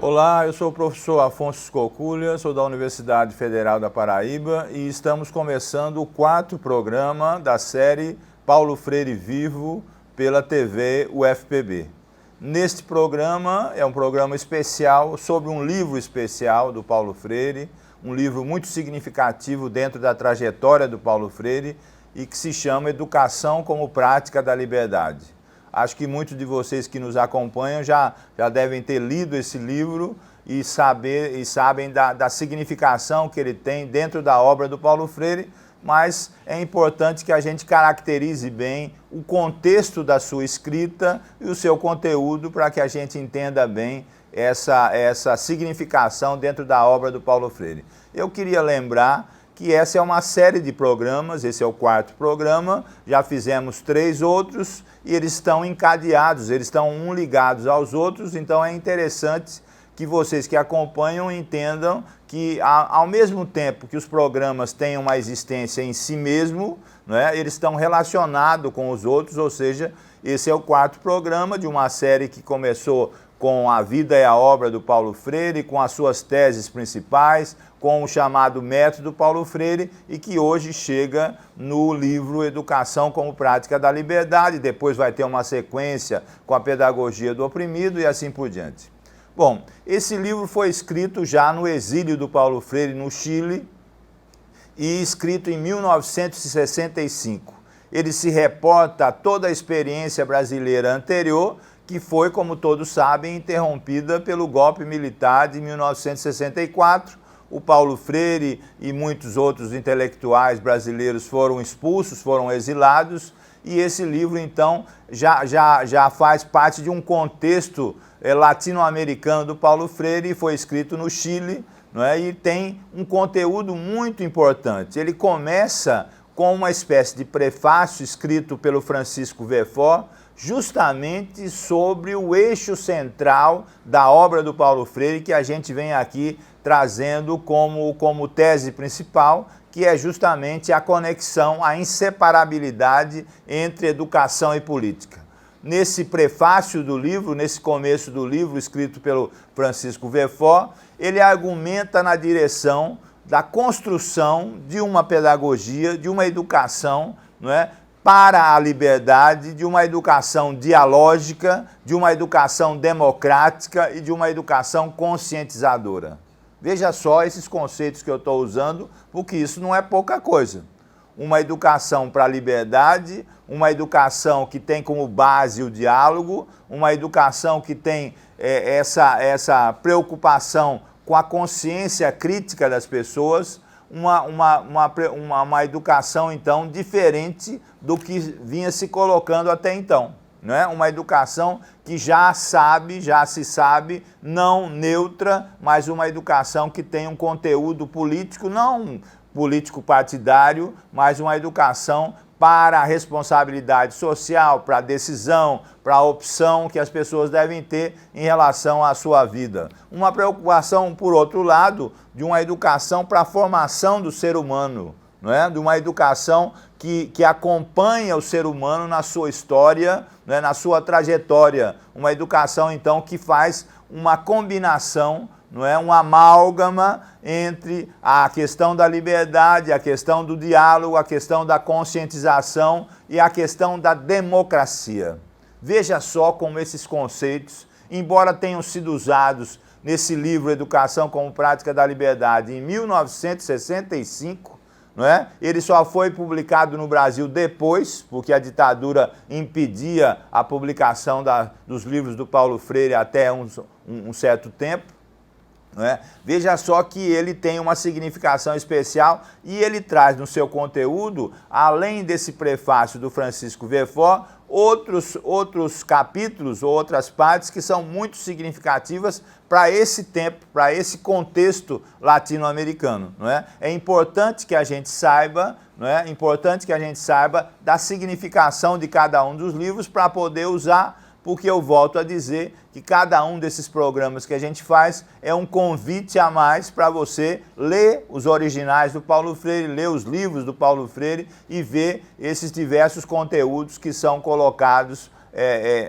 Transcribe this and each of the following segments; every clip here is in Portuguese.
Olá, eu sou o professor Afonso Escoculha, sou da Universidade Federal da Paraíba e estamos começando o 4º programa da série Paulo Freire Vivo pela TV UFPB. Neste programa, é um programa especial sobre um livro especial do Paulo Freire, um livro muito significativo dentro da trajetória do Paulo Freire e que se chama Educação como Prática da Liberdade. Acho que muitos de vocês que nos acompanham já devem ter lido esse livro e sabem da significação que ele tem dentro da obra do Paulo Freire, mas é importante que a gente caracterize bem o contexto da sua escrita e o seu conteúdo para que a gente entenda bem essa significação dentro da obra do Paulo Freire. Eu queria lembrar que essa é uma série de programas, esse é o 4º programa, já fizemos 3 outros e eles estão encadeados, eles estão ligados aos outros, então é interessante que vocês que acompanham entendam que ao mesmo tempo que os programas têm uma existência em si mesmo, né, eles estão relacionados com os outros, ou seja, esse é o 4º programa de uma série que começou com a vida e a obra do Paulo Freire, com as suas teses principais, com o chamado método Paulo Freire e que hoje chega no livro Educação como Prática da Liberdade, depois vai ter uma sequência com a pedagogia do oprimido e assim por diante. Bom, esse livro foi escrito já no exílio do Paulo Freire no Chile e escrito em 1965. Ele se reporta a toda a experiência brasileira anterior, que foi, como todos sabem, interrompida pelo golpe militar de 1964. O Paulo Freire e muitos outros intelectuais brasileiros foram expulsos, foram exilados, e esse livro, então, já faz parte de um contexto latino-americano do Paulo Freire e foi escrito no Chile, não é? E tem um conteúdo muito importante. Ele começa com uma espécie de prefácio escrito pelo Francisco Verfort, justamente sobre o eixo central da obra do Paulo Freire, que a gente vem aqui trazendo como tese principal, que é justamente a conexão, a inseparabilidade entre educação e política. Nesse prefácio do livro, nesse começo do livro, escrito pelo Francisco Verfort, ele argumenta na direção da construção de uma pedagogia, de uma educação, não é, para a liberdade, de uma educação dialógica, de uma educação democrática e de uma educação conscientizadora. Veja só esses conceitos que eu estou usando, porque isso não é pouca coisa. Uma educação para a liberdade, uma educação que tem como base o diálogo, uma educação que tem essa preocupação com a consciência crítica das pessoas, uma educação, então, diferente do que vinha se colocando até então. Não é? Uma educação que já se sabe, não neutra, mas uma educação que tem um conteúdo político, não político partidário, mas uma educação para a responsabilidade social, para a decisão, para a opção que as pessoas devem ter em relação à sua vida. Uma preocupação, por outro lado, de uma educação para a formação do ser humano, não é? De uma educação que acompanha o ser humano na sua história, não é? Na sua trajetória. Uma educação, então, que faz uma combinação, não é, uma amálgama entre a questão da liberdade, a questão do diálogo, a questão da conscientização e a questão da democracia. Veja só como esses conceitos, embora tenham sido usados nesse livro Educação como Prática da Liberdade em 1965, não é? Ele só foi publicado no Brasil depois, porque a ditadura impedia a publicação dos livros do Paulo Freire até um certo tempo. Não é? Veja só que ele tem uma significação especial e ele traz no seu conteúdo, além desse prefácio do Francisco Verfort, outros capítulos, outras partes que são muito significativas para esse tempo, para esse contexto latino-americano. Não é? É importante que a gente saiba, não é? Importante que a gente saiba da significação de cada um dos livros para poder usar, porque eu volto a dizer que cada um desses programas que a gente faz é um convite a mais para você ler os originais do Paulo Freire, ler os livros do Paulo Freire e ver esses diversos conteúdos que são colocados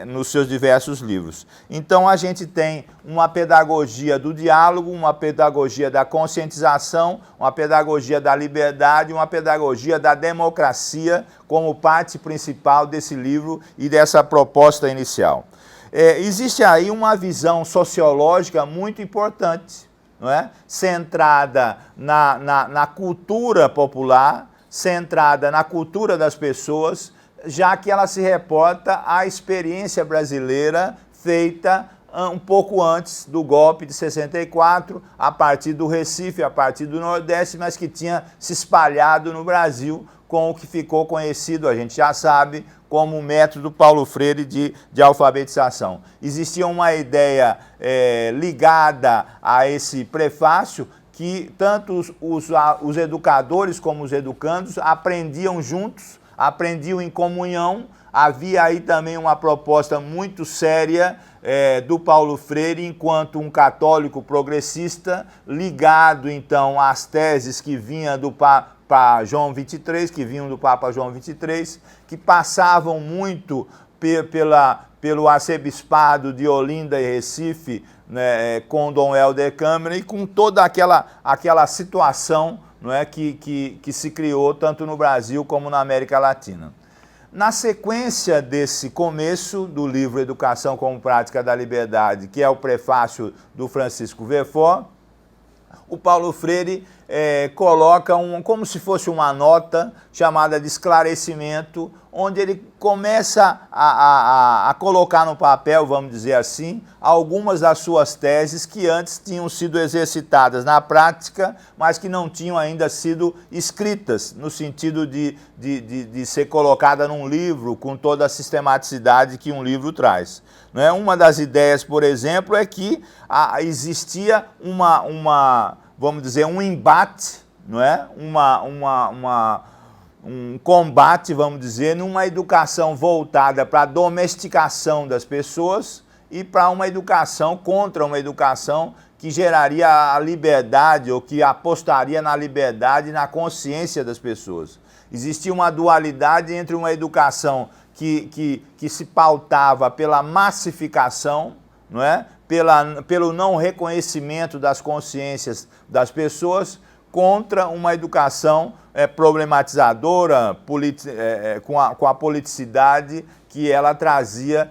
nos seus diversos livros. Então a gente tem uma pedagogia do diálogo, uma pedagogia da conscientização, uma pedagogia da liberdade, uma pedagogia da democracia como parte principal desse livro e dessa proposta inicial. Existe aí uma visão sociológica muito importante, não é? Centrada na cultura popular, centrada na cultura das pessoas, já que ela se reporta à experiência brasileira feita um pouco antes do golpe de 64, a partir do Recife, a partir do Nordeste, mas que tinha se espalhado no Brasil com o que ficou conhecido, a gente já sabe, como o método Paulo Freire de alfabetização. Existia uma ideia ligada a esse prefácio que tanto os educadores como os educandos aprendiam juntos, aprendiam em comunhão. Havia aí também uma proposta muito séria do Paulo Freire enquanto um católico progressista, ligado então às teses que vinham do Papa João XXIII, que vinham do Papa João XXIII, que passavam muito pelo arcebispado de Olinda e Recife, né, com Dom Helder Câmara e com toda aquela situação, não é, que se criou tanto no Brasil como na América Latina. Na sequência desse começo do livro Educação como Prática da Liberdade, que é o prefácio do Francisco Verfort, o Paulo Freire coloca como se fosse uma nota chamada de esclarecimento, onde ele começa a colocar no papel, vamos dizer assim, algumas das suas teses que antes tinham sido exercitadas na prática, mas que não tinham ainda sido escritas, no sentido de ser colocada num livro com toda a sistematicidade que um livro traz. Não é? Uma das ideias, por exemplo, é que existia vamos dizer, um embate, não é? Um combate, vamos dizer, numa educação voltada para a domesticação das pessoas e para uma educação contra uma educação que geraria a liberdade ou que apostaria na liberdade e na consciência das pessoas. Existia uma dualidade entre uma educação que se pautava pela massificação, não é? Pelo não reconhecimento das consciências das pessoas, contra uma educação problematizadora, com a politicidade que ela trazia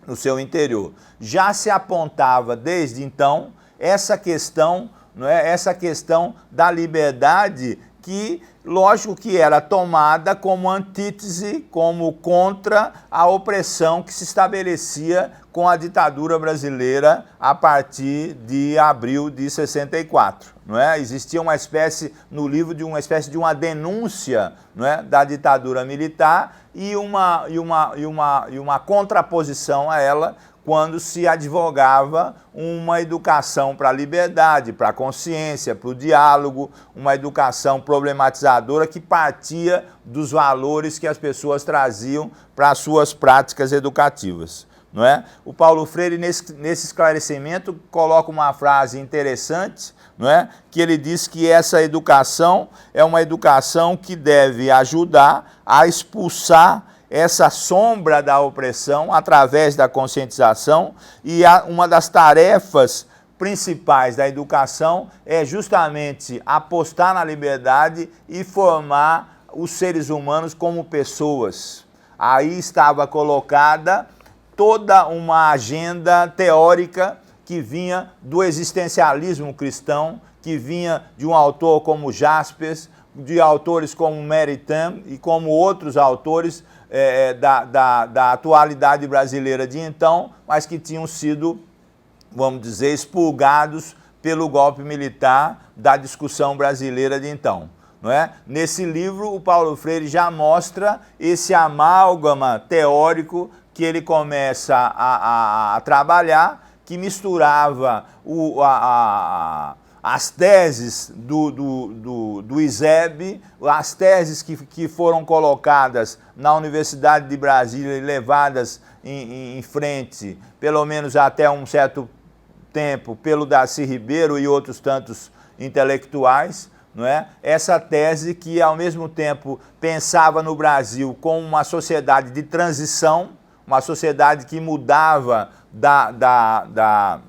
no seu interior. Já se apontava desde então essa questão, não é? Essa questão da liberdade que, lógico que era tomada como antítese, como contra a opressão que se estabelecia com a ditadura brasileira a partir de abril de 64. Não é? Existia uma espécie, no livro, de uma denúncia, não é, da ditadura militar e uma contraposição a ela, quando se advogava uma educação para a liberdade, para a consciência, para o diálogo, uma educação problematizadora que partia dos valores que as pessoas traziam para as suas práticas educativas. Não é? O Paulo Freire, nesse esclarecimento, coloca uma frase interessante, não é? Que ele diz que essa educação é uma educação que deve ajudar a expulsar essa sombra da opressão através da conscientização, e uma das tarefas principais da educação é justamente apostar na liberdade e formar os seres humanos como pessoas. Aí estava colocada toda uma agenda teórica que vinha do existencialismo cristão, que vinha de um autor como Jaspers, de autores como Maritain e como outros autores da atualidade brasileira de então, mas que tinham sido, vamos dizer, expurgados pelo golpe militar da discussão brasileira de então. Não é? Nesse livro, o Paulo Freire já mostra esse amálgama teórico que ele começa a trabalhar, que misturava as teses do ISEB, as teses que foram colocadas na Universidade de Brasília e levadas em frente, pelo menos até um certo tempo, pelo Darcy Ribeiro e outros tantos intelectuais, não é? Essa tese que, ao mesmo tempo, pensava no Brasil como uma sociedade de transição, uma sociedade que mudava da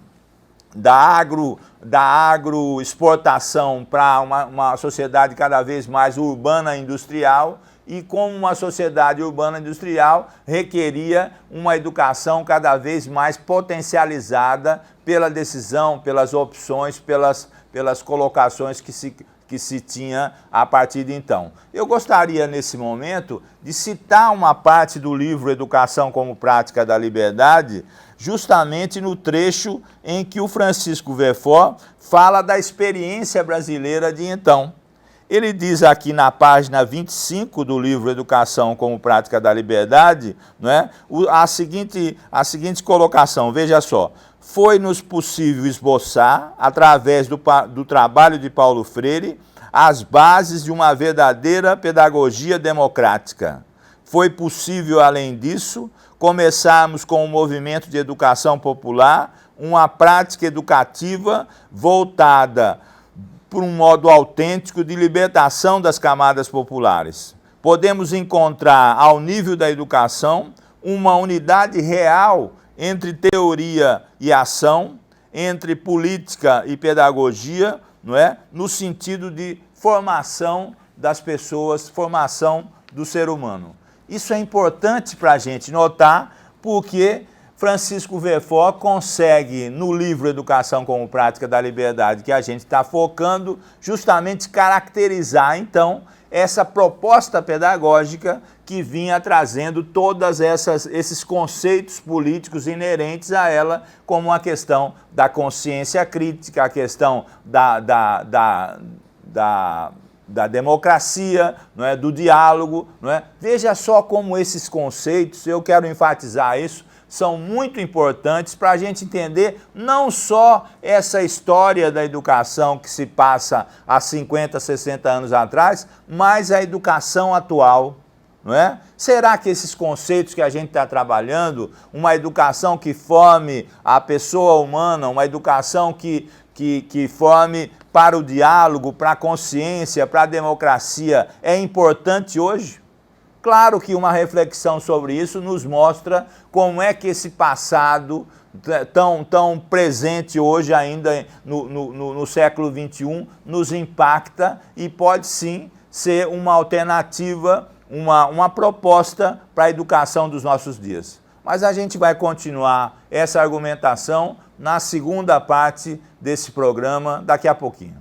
agroexportação para uma sociedade cada vez mais urbana e industrial, e como uma sociedade urbana e industrial requeria uma educação cada vez mais potencializada pela decisão, pelas opções, pelas colocações que se tinha a partir de então. Eu gostaria, nesse momento, de citar uma parte do livro Educação como Prática da Liberdade, justamente no trecho em que o Francisco Verfort fala da experiência brasileira de então. Ele diz aqui na página 25 do livro Educação como Prática da Liberdade, não é? a seguinte colocação, veja só: foi-nos possível esboçar, através do trabalho de Paulo Freire, as bases de uma verdadeira pedagogia democrática. Foi possível, além disso, começarmos com um movimento de educação popular, uma prática educativa voltada por um modo autêntico de libertação das camadas populares. Podemos encontrar, ao nível da educação, uma unidade real entre teoria e ação, entre política e pedagogia, não é? No sentido de formação das pessoas, formação do ser humano. Isso é importante para a gente notar, porque Francisco Verfort consegue, no livro Educação como Prática da Liberdade, que a gente está focando, justamente caracterizar, então, essa proposta pedagógica que vinha trazendo todos esses conceitos políticos inerentes a ela, como a questão da consciência crítica, a questão da democracia, não é? Do diálogo. Não é? Veja só como esses conceitos, eu quero enfatizar isso, são muito importantes para a gente entender não só essa história da educação que se passa há 50, 60 anos atrás, mas a educação atual. Não é? Será que esses conceitos que a gente está trabalhando, uma educação que forme a pessoa humana, uma educação que forme para o diálogo, para a consciência, para a democracia, é importante hoje? Claro que uma reflexão sobre isso nos mostra como é que esse passado tão presente hoje ainda no século XXI nos impacta e pode sim ser uma alternativa, uma proposta para a educação dos nossos dias. Mas a gente vai continuar essa argumentação na segunda parte desse programa daqui a pouquinho.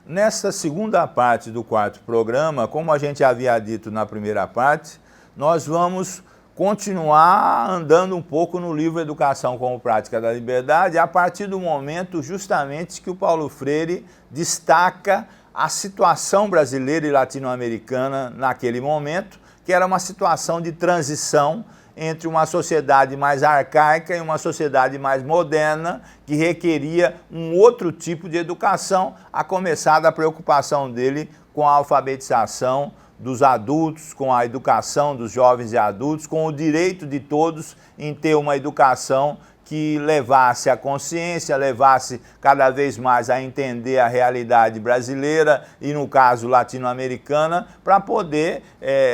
Nessa segunda parte do quarto programa, como a gente havia dito na primeira parte, nós vamos continuar andando um pouco no livro Educação como Prática da Liberdade, a partir do momento justamente que o Paulo Freire destaca a situação brasileira e latino-americana naquele momento, que era uma situação de transição entre uma sociedade mais arcaica e uma sociedade mais moderna, que requeria um outro tipo de educação, a começar da preocupação dele com a alfabetização dos adultos, com a educação dos jovens e adultos, com o direito de todos em ter uma educação que levasse a consciência, levasse cada vez mais a entender a realidade brasileira e, no caso, latino-americana, para poder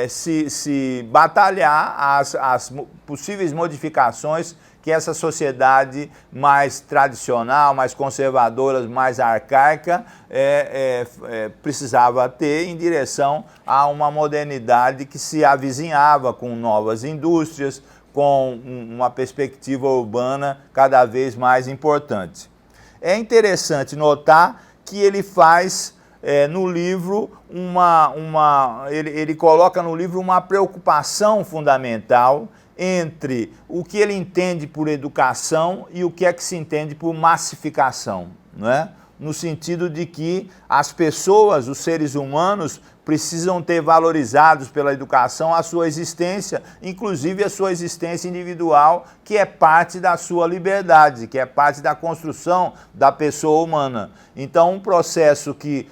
se batalhar as possíveis modificações que essa sociedade mais tradicional, mais conservadora, mais arcaica precisava ter em direção a uma modernidade que se avizinhava com novas indústrias, com uma perspectiva urbana cada vez mais importante. É interessante notar que ele faz no livro ele coloca no livro uma preocupação fundamental entre o que ele entende por educação e o que é que se entende por massificação, não é? No sentido de que as pessoas, os seres humanos, precisam ter valorizados pela educação a sua existência, inclusive a sua existência individual, que é parte da sua liberdade, que é parte da construção da pessoa humana. Então, um processo que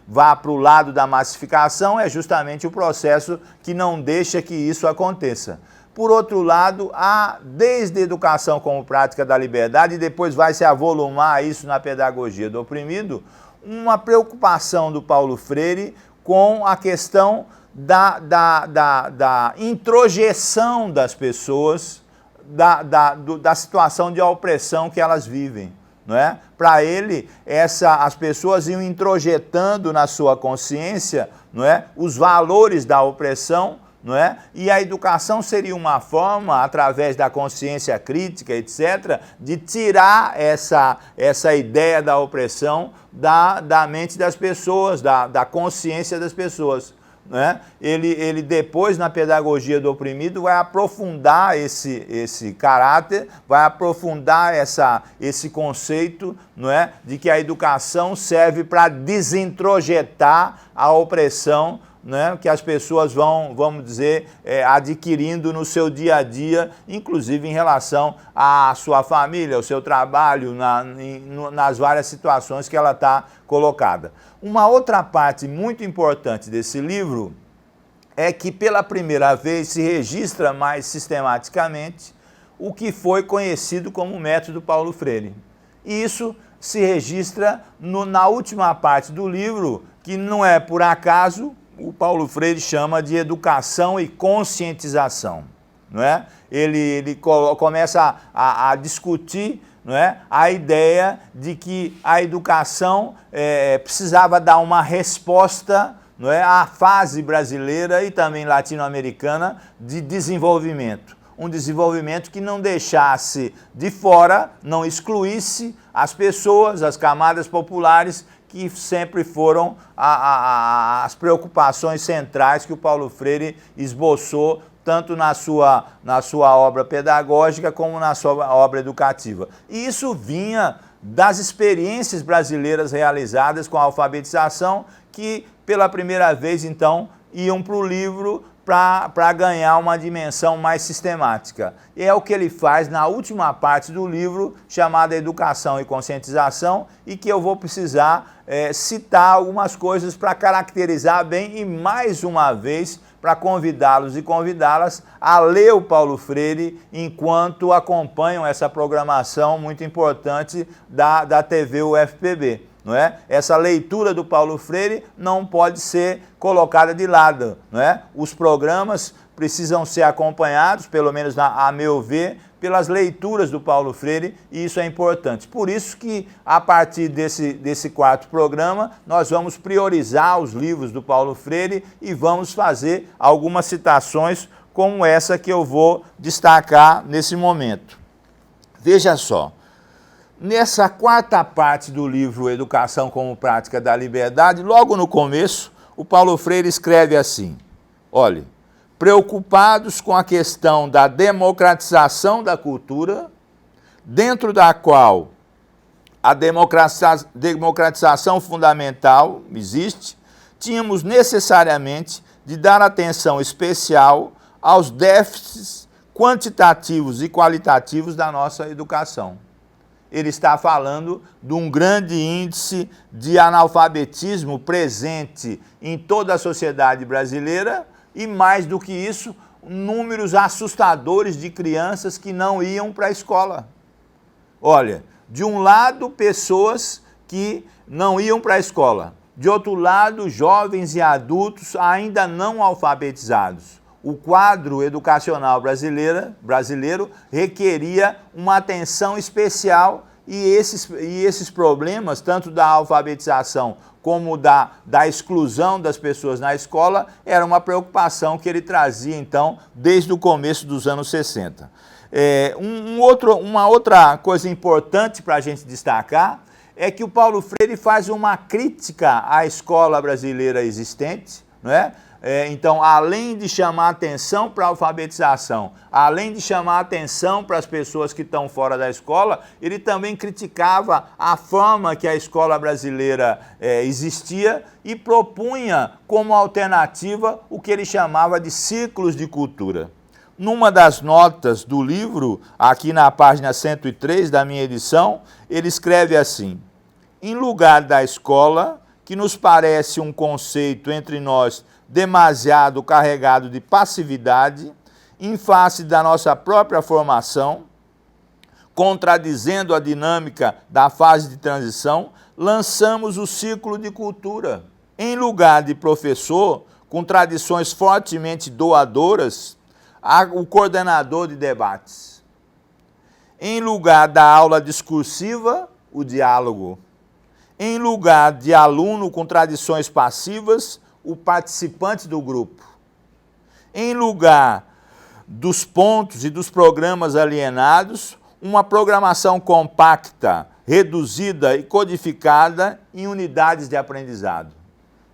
vá para o lado da massificação é justamente o processo que não deixa que isso aconteça. Por outro lado, há, desde a educação como prática da liberdade, e depois vai se avolumar isso na pedagogia do oprimido, uma preocupação do Paulo Freire com a questão da introjeção das pessoas, da situação de opressão que elas vivem. Não é? Para ele, as pessoas iam introjetando na sua consciência, não é, os valores da opressão, não é? E a educação seria uma forma, através da consciência crítica, etc., de tirar essa ideia da opressão da mente das pessoas, da consciência das pessoas. Né? Ele depois, na pedagogia do oprimido, vai aprofundar esse caráter, vai aprofundar esse conceito, não é? De que a educação serve para desintrojetar a opressão, né, que as pessoas vão, vamos dizer, adquirindo no seu dia a dia, inclusive em relação à sua família, ao seu trabalho, nas várias situações que ela está colocada. Uma outra parte muito importante desse livro é que pela primeira vez se registra mais sistematicamente o que foi conhecido como método Paulo Freire. E isso se registra na última parte do livro, que não é por acaso, o Paulo Freire chama de educação e conscientização. Não é? Ele começa a discutir, não é, a ideia de que a educação precisava dar uma resposta, não é, à fase brasileira e também latino-americana de desenvolvimento. Um desenvolvimento que não deixasse de fora, não excluísse as pessoas, as camadas populares, que sempre foram as preocupações centrais que o Paulo Freire esboçou tanto na sua obra pedagógica como na sua obra educativa. E isso vinha das experiências brasileiras realizadas com a alfabetização, que pela primeira vez, então, iam para o livro para ganhar uma dimensão mais sistemática. E é o que ele faz na última parte do livro, chamada Educação e Conscientização, e que eu vou precisar citar algumas coisas para caracterizar bem e, mais uma vez, para convidá-los e convidá-las a ler o Paulo Freire enquanto acompanham essa programação muito importante da TV UFPB. Não é? Essa leitura do Paulo Freire não pode ser colocada de lado. Não é? Os programas precisam ser acompanhados, pelo menos a meu ver, pelas leituras do Paulo Freire, e isso é importante. Por isso que, a partir desse quarto programa, nós vamos priorizar os livros do Paulo Freire e vamos fazer algumas citações como essa que eu vou destacar nesse momento. Veja só. Nessa quarta parte do livro Educação como Prática da Liberdade, logo no começo, o Paulo Freire escreve assim, olha, preocupados com a questão da democratização da cultura, dentro da qual a democratização fundamental existe, tínhamos necessariamente de dar atenção especial aos déficits quantitativos e qualitativos da nossa educação. Ele está falando de um grande índice de analfabetismo presente em toda a sociedade brasileira e, mais do que isso, números assustadores de crianças que não iam para a escola. Olha, de um lado, pessoas que não iam para a escola. De outro lado, jovens e adultos ainda não alfabetizados. O quadro educacional brasileiro requeria uma atenção especial e esses problemas, tanto da alfabetização como da exclusão das pessoas na escola, era uma preocupação que ele trazia, então, desde o começo dos anos 60. Uma outra coisa importante para a gente destacar é que o Paulo Freire faz uma crítica à escola brasileira existente, não é? Então, além de chamar atenção para a alfabetização, além de chamar atenção para as pessoas que estão fora da escola, ele também criticava a forma que a escola brasileira existia e propunha como alternativa o que ele chamava de círculos de cultura. Numa das notas do livro, aqui na página 103 da minha edição, ele escreve assim, em lugar da escola, que nos parece um conceito entre nós demasiado carregado de passividade, em face da nossa própria formação, contradizendo a dinâmica da fase de transição, lançamos o círculo de cultura. Em lugar de professor, com tradições fortemente doadoras, o coordenador de debates. Em lugar da aula discursiva, o diálogo. Em lugar de aluno com tradições passivas, o participante do grupo. Em lugar dos pontos e dos programas alienados, uma programação compacta, reduzida e codificada em unidades de aprendizado.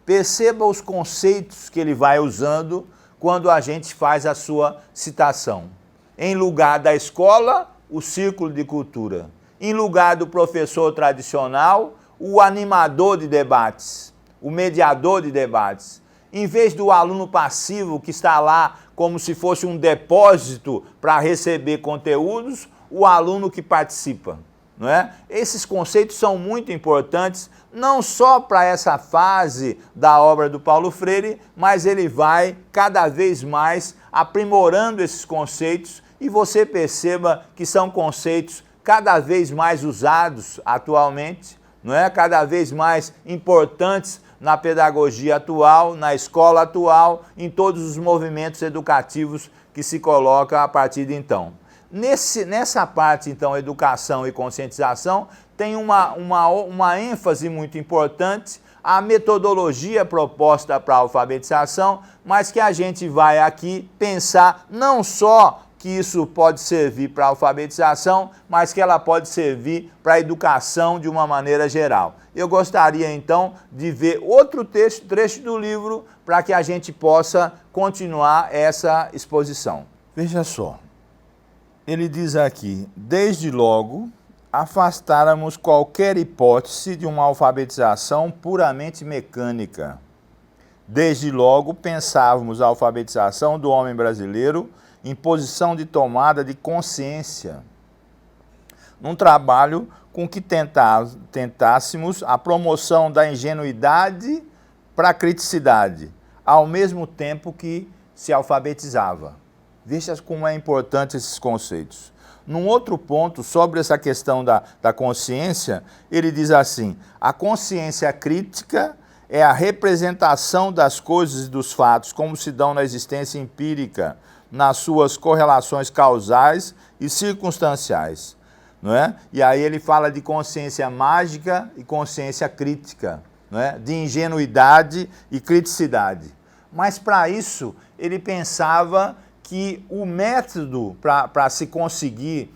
Perceba os conceitos que ele vai usando quando a gente faz a sua citação. Em lugar da escola, o círculo de cultura. Em lugar do professor tradicional, o animador de debates, o mediador de debates. Em vez do aluno passivo que está lá como se fosse um depósito para receber conteúdos, o aluno que participa. Não é? Esses conceitos são muito importantes, não só para essa fase da obra do Paulo Freire, mas ele vai cada vez mais aprimorando esses conceitos e você perceba que são conceitos cada vez mais usados atualmente, não é? Cada vez mais importantes na pedagogia atual, na escola atual, em todos os movimentos educativos que se colocam a partir de então. Nessa parte, então, educação e conscientização, tem uma ênfase muito importante, a metodologia proposta para a alfabetização, mas que a gente vai aqui pensar não só que isso pode servir para a alfabetização, mas que ela pode servir para a educação de uma maneira geral. Eu gostaria, então, de ver outro trecho do livro para que a gente possa continuar essa exposição. Veja só. Ele diz aqui, desde logo, afastáramos qualquer hipótese de uma alfabetização puramente mecânica. Desde logo, pensávamos a alfabetização do homem brasileiro em posição de tomada de consciência, num trabalho com que tentássemos a promoção da ingenuidade para a criticidade, ao mesmo tempo que se alfabetizava. Veja como é importante esses conceitos. Num outro ponto, sobre essa questão da consciência, ele diz assim, a consciência crítica é a representação das coisas e dos fatos como se dão na existência empírica, nas suas correlações causais e circunstanciais. Não é? E aí ele fala de consciência mágica e consciência crítica, não é? De ingenuidade e criticidade. Mas para isso, ele pensava que o método para se conseguir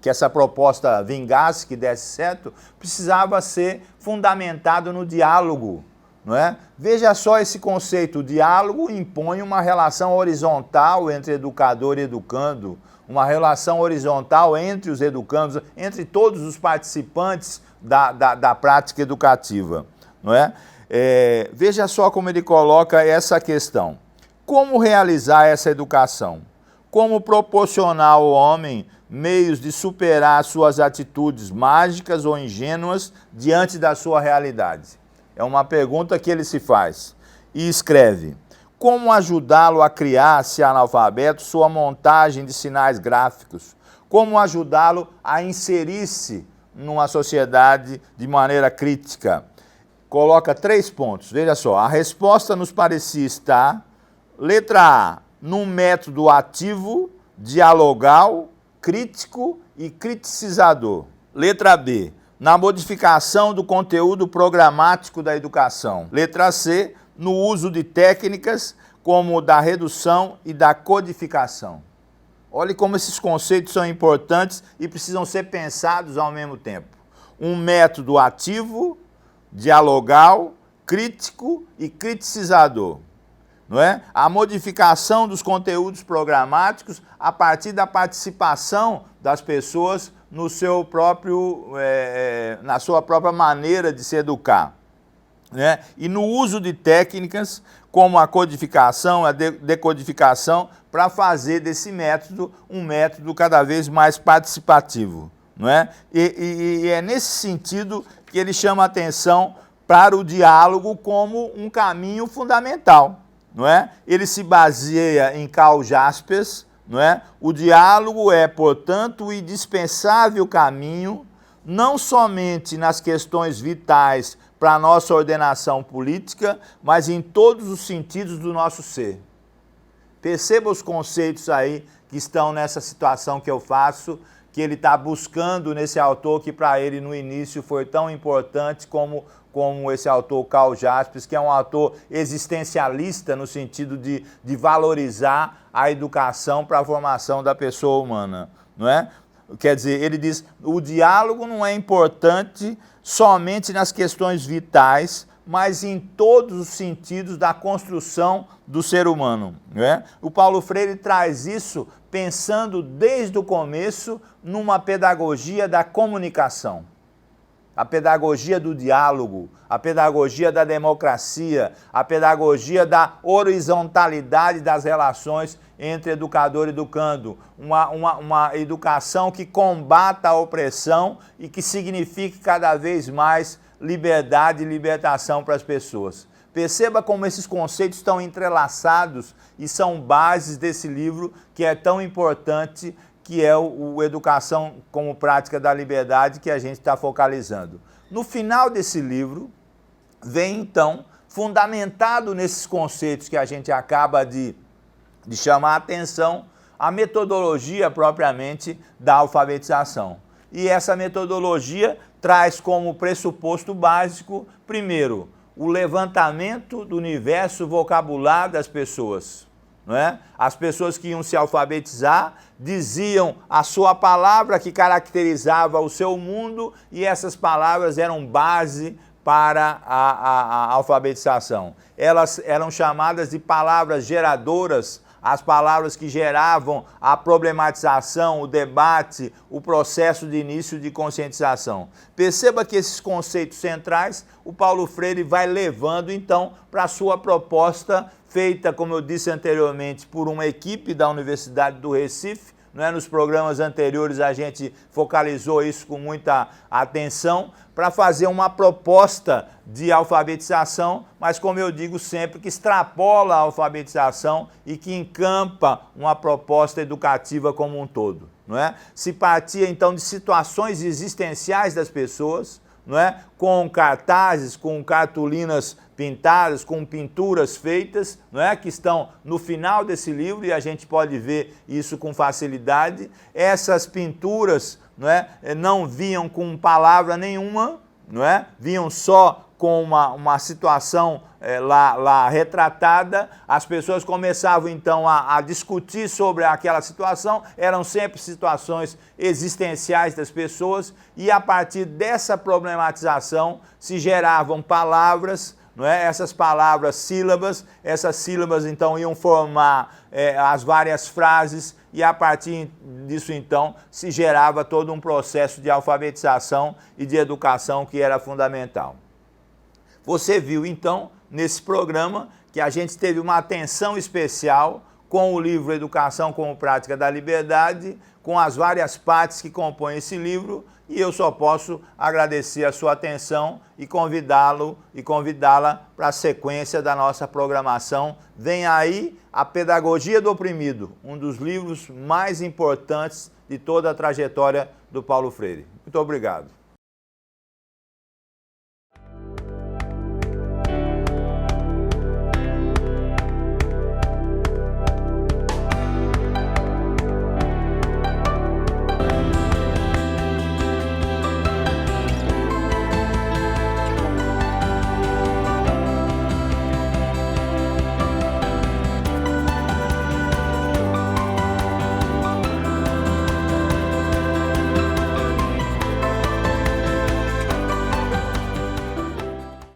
que essa proposta vingasse, que desse certo, precisava ser fundamentado no diálogo, não é? Veja só esse conceito, o diálogo impõe uma relação horizontal entre educador e educando, uma relação horizontal entre os educandos, entre todos os participantes da prática educativa, não é? Veja só como ele coloca essa questão. Como realizar essa educação? Como proporcionar ao homem meios de superar suas atitudes mágicas ou ingênuas diante da sua realidade? É uma pergunta que ele se faz. E escreve, como ajudá-lo a criar, se analfabeto, sua montagem de sinais gráficos? Como ajudá-lo a inserir-se numa sociedade de maneira crítica? Coloca 3 pontos, veja só, a resposta nos parecia estar, letra A, num método ativo, dialogal, crítico e criticizador. Letra B, na modificação do conteúdo programático da educação. Letra C, no uso de técnicas como da redução e da codificação. Olhe como esses conceitos são importantes e precisam ser pensados ao mesmo tempo. Um método ativo, dialogal, crítico e criticizador, não é? A modificação dos conteúdos programáticos a partir da participação das pessoas no seu próprio, na sua própria maneira de se educar, né? E no uso de técnicas como a codificação, a decodificação, para fazer desse método um método cada vez mais participativo, não é? E é nesse sentido que ele chama a atenção para o diálogo como um caminho fundamental, não é? Ele se baseia em Karl Jaspers, não é? O diálogo é, portanto, o indispensável caminho, não somente nas questões vitais para a nossa ordenação política, mas em todos os sentidos do nosso ser. Perceba os conceitos aí que estão nessa situação que eu faço, que ele está buscando nesse autor que para ele no início foi tão importante como esse autor Karl Jaspers, que é um autor existencialista no sentido de valorizar a educação para a formação da pessoa humana, não é? Quer dizer, ele diz, o diálogo não é importante somente nas questões vitais, mas em todos os sentidos da construção do ser humano, não é? O Paulo Freire traz isso pensando desde o começo numa pedagogia da comunicação, a pedagogia do diálogo, a pedagogia da democracia, a pedagogia da horizontalidade das relações entre educador e educando, uma educação que combata a opressão e que signifique cada vez mais liberdade e libertação para as pessoas. Perceba como esses conceitos estão entrelaçados e são bases desse livro que é tão importante, que é o Educação como Prática da Liberdade, que a gente está focalizando. No final desse livro, vem então, fundamentado nesses conceitos que a gente acaba de chamar a atenção, a metodologia propriamente da alfabetização. E essa metodologia traz como pressuposto básico, primeiro, o levantamento do universo vocabular das pessoas. Não é? As pessoas que iam se alfabetizar diziam a sua palavra que caracterizava o seu mundo e essas palavras eram base para a alfabetização. Elas eram chamadas de palavras geradoras, as palavras que geravam a problematização, o debate, o processo de início de conscientização. Perceba que esses conceitos centrais, o Paulo Freire vai levando então para a sua proposta feita, como eu disse anteriormente, por uma equipe da Universidade do Recife. Não é? Nos programas anteriores a gente focalizou isso com muita atenção para fazer uma proposta de alfabetização, mas como eu digo sempre, que extrapola a alfabetização e que encampa uma proposta educativa como um todo. Não é? Se partia então de situações existenciais das pessoas, não é? Com cartazes, com cartolinas pintadas, com pinturas feitas, não é? Que estão no final desse livro e a gente pode ver isso com facilidade. Essas pinturas, não é? Não vinham com palavra nenhuma, não é? Vinham só com uma situação lá retratada. As pessoas começavam então a discutir sobre aquela situação, eram sempre situações existenciais das pessoas e a partir dessa problematização se geravam palavras, não é? Essas palavras essas sílabas então iam formar as várias frases e a partir disso então se gerava todo um processo de alfabetização e de educação que era fundamental. Você viu então nesse programa que a gente teve uma atenção especial com o livro Educação como Prática da Liberdade, com as várias partes que compõem esse livro, e eu só posso agradecer a sua atenção e convidá-lo e convidá-la para a sequência da nossa programação. Vem aí A Pedagogia do Oprimido, um dos livros mais importantes de toda a trajetória do Paulo Freire. Muito obrigado.